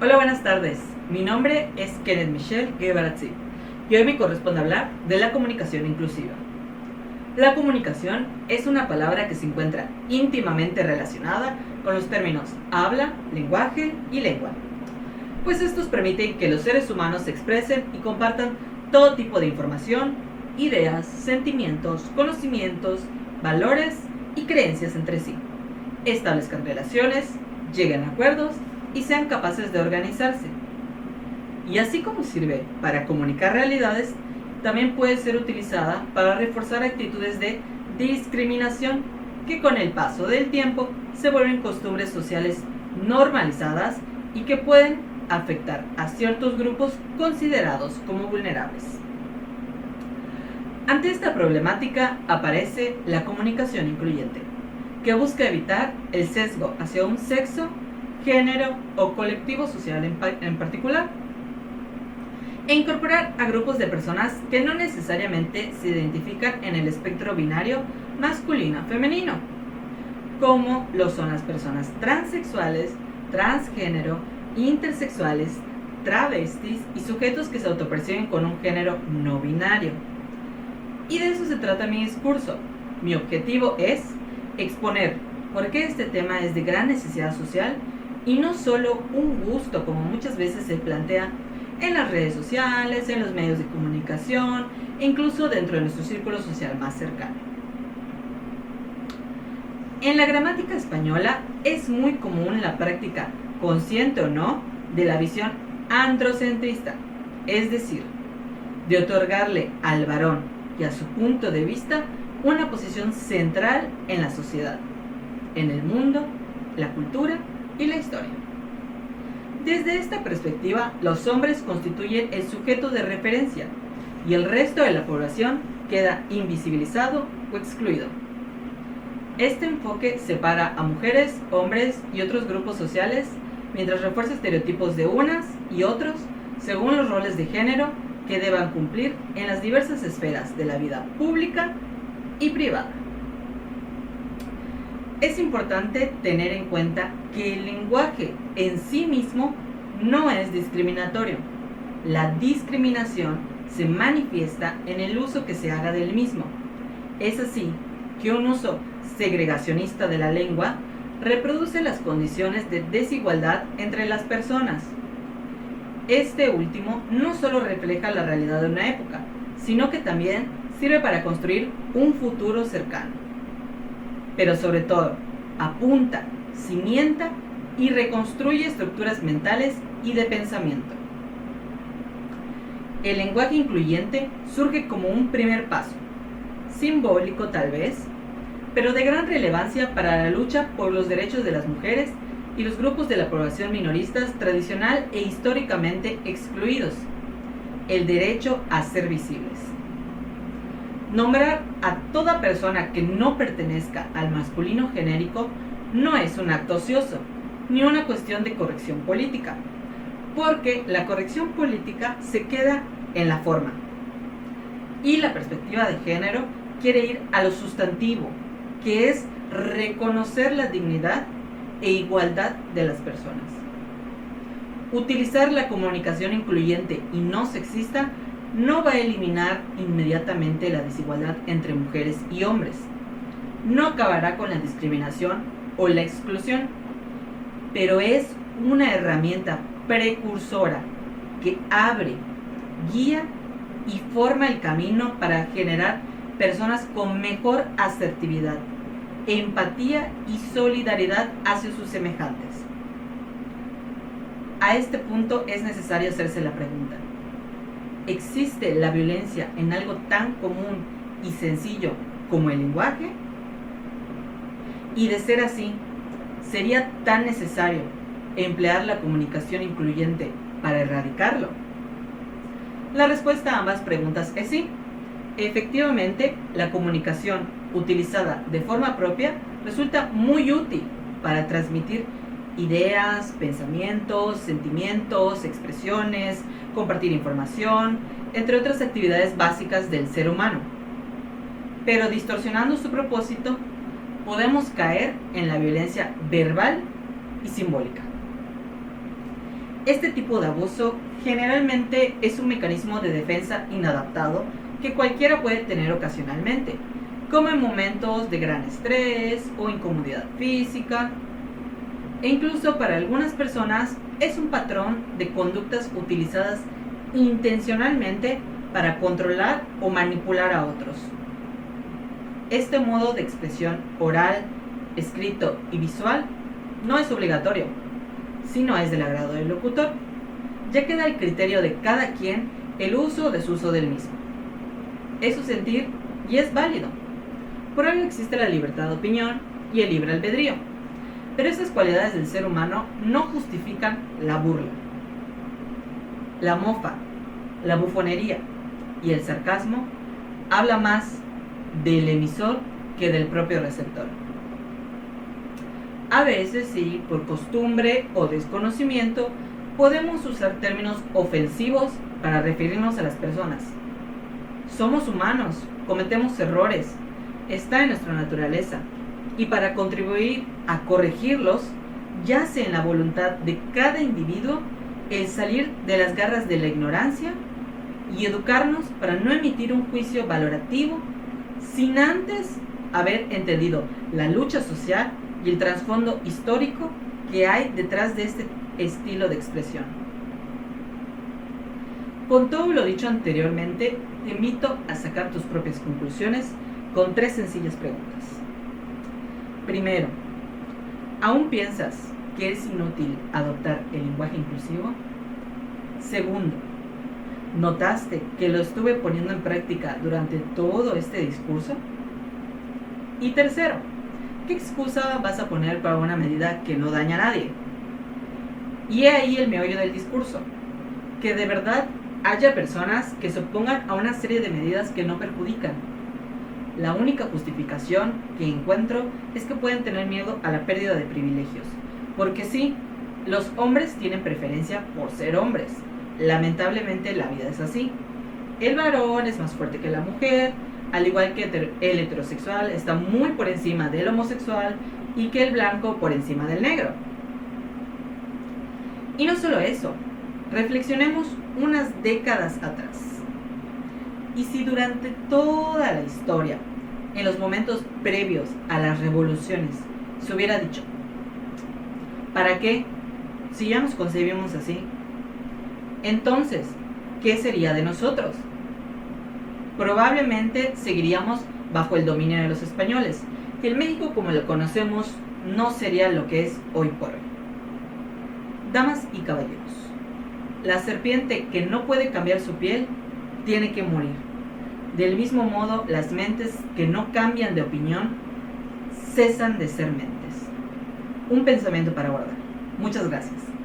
Hola, buenas tardes. Mi nombre es Kenneth Michel Guevarazzi y hoy me corresponde hablar de la comunicación inclusiva. La comunicación es una palabra que se encuentra íntimamente relacionada con los términos habla, lenguaje y lengua, pues estos permiten que los seres humanos se expresen y compartan todo tipo de información, ideas, sentimientos, conocimientos, valores y creencias entre sí, establezcan relaciones, lleguen a acuerdos y sean capaces de organizarse. Y así como sirve para comunicar realidades, también puede ser utilizada para reforzar actitudes de discriminación que con el paso del tiempo se vuelven costumbres sociales normalizadas y que pueden afectar a ciertos grupos considerados como vulnerables. Ante esta problemática aparece la comunicación incluyente, que busca evitar el sesgo hacia un sexo, género o colectivo social en particular, e incorporar a grupos de personas que no necesariamente se identifican en el espectro binario masculino-femenino, como lo son las personas transexuales, transgénero, intersexuales, travestis y sujetos que se autoperciben con un género no binario. Y de eso se trata mi discurso. Mi objetivo es exponer por qué este tema es de gran necesidad social y no solo un gusto como muchas veces se plantea en las redes sociales, en los medios de comunicación e incluso dentro de nuestro círculo social más cercano. En la gramática española es muy común la práctica, consciente o no, de la visión androcentrista, es decir, de otorgarle al varón y a su punto de vista una posición central en la sociedad, en el mundo, la cultura y la historia. Desde esta perspectiva, los hombres constituyen el sujeto de referencia y el resto de la población queda invisibilizado o excluido. Este enfoque separa a mujeres, hombres y otros grupos sociales, mientras refuerza estereotipos de unas y otros según los roles de género que deban cumplir en las diversas esferas de la vida pública y privada. Es importante tener en cuenta que el lenguaje en sí mismo no es discriminatorio. La discriminación se manifiesta en el uso que se haga del mismo. Es así que un uso segregacionista de la lengua reproduce las condiciones de desigualdad entre las personas. Este último no solo refleja la realidad de una época, sino que también sirve para construir un futuro cercano. Pero sobre todo, apunta, cimienta y reconstruye estructuras mentales y de pensamiento. El lenguaje incluyente surge como un primer paso, simbólico tal vez, pero de gran relevancia para la lucha por los derechos de las mujeres y los grupos de la población minoristas tradicional e históricamente excluidos, el derecho a ser visibles. Nombrar a toda persona que no pertenezca al masculino genérico no es un acto ocioso, ni una cuestión de corrección política, porque la corrección política se queda en la forma, y la perspectiva de género quiere ir a lo sustantivo, que es reconocer la dignidad e igualdad de las personas. Utilizar la comunicación incluyente y no sexista no va a eliminar inmediatamente la desigualdad entre mujeres y hombres. No acabará con la discriminación o la exclusión, pero es una herramienta precursora que abre, guía y forma el camino para generar personas con mejor asertividad, empatía y solidaridad hacia sus semejantes. A este punto es necesario hacerse la pregunta: ¿existe la violencia en algo tan común y sencillo como el lenguaje? Y de ser así, ¿sería tan necesario emplear la comunicación incluyente para erradicarlo? La respuesta a ambas preguntas es sí. Efectivamente, la comunicación utilizada de forma propia resulta muy útil para transmitir ideas, pensamientos, sentimientos, expresiones, compartir información, entre otras actividades básicas del ser humano. Pero distorsionando su propósito, podemos caer en la violencia verbal y simbólica. Este tipo de abuso generalmente es un mecanismo de defensa inadaptado que cualquiera puede tener ocasionalmente, como en momentos de gran estrés o incomodidad física, e incluso para algunas personas es un patrón de conductas utilizadas intencionalmente para controlar o manipular a otros. Este modo de expresión oral, escrito y visual no es obligatorio, sino es del agrado del locutor. Ya queda al criterio de cada quien el uso o desuso del mismo. Es su sentir y es válido. Por algo existe la libertad de opinión y el libre albedrío. Pero esas cualidades del ser humano no justifican la burla, la mofa, la bufonería y el sarcasmo habla más del emisor que del propio receptor. A veces, sí, por costumbre o desconocimiento, podemos usar términos ofensivos para referirnos a las personas. Somos humanos, cometemos errores, está en nuestra naturaleza, y para contribuir a corregirlos, yace en la voluntad de cada individuo el salir de las garras de la ignorancia y educarnos para no emitir un juicio valorativo sin antes haber entendido la lucha social y el trasfondo histórico que hay detrás de este estilo de expresión. Con todo lo dicho anteriormente, te invito a sacar tus propias conclusiones con 3 sencillas preguntas. Primero, ¿aún piensas que es inútil adoptar el lenguaje inclusivo? Segundo, ¿notaste que lo estuve poniendo en práctica durante todo este discurso? Y tercero, ¿qué excusa vas a poner para una medida que no daña a nadie? Y he ahí el meollo del discurso, que de verdad haya personas que se opongan a una serie de medidas que no perjudican. La única justificación que encuentro es que pueden tener miedo a la pérdida de privilegios, porque sí, los hombres tienen preferencia por ser hombres. Lamentablemente la vida es así. El varón es más fuerte que la mujer, al igual que el heterosexual está muy por encima del homosexual y que el blanco por encima del negro. Y no solo eso, reflexionemos unas décadas atrás. Y si durante toda la historia, en los momentos previos a las revoluciones, se hubiera dicho, ¿para qué? Si ya nos concebimos así. Entonces, ¿qué sería de nosotros? Probablemente seguiríamos bajo el dominio de los españoles, que el México como lo conocemos no sería lo que es hoy por hoy. Damas y caballeros, la serpiente que no puede cambiar su piel tiene que morir. Del mismo modo, las mentes que no cambian de opinión cesan de ser mentes. Un pensamiento para guardar. Muchas gracias.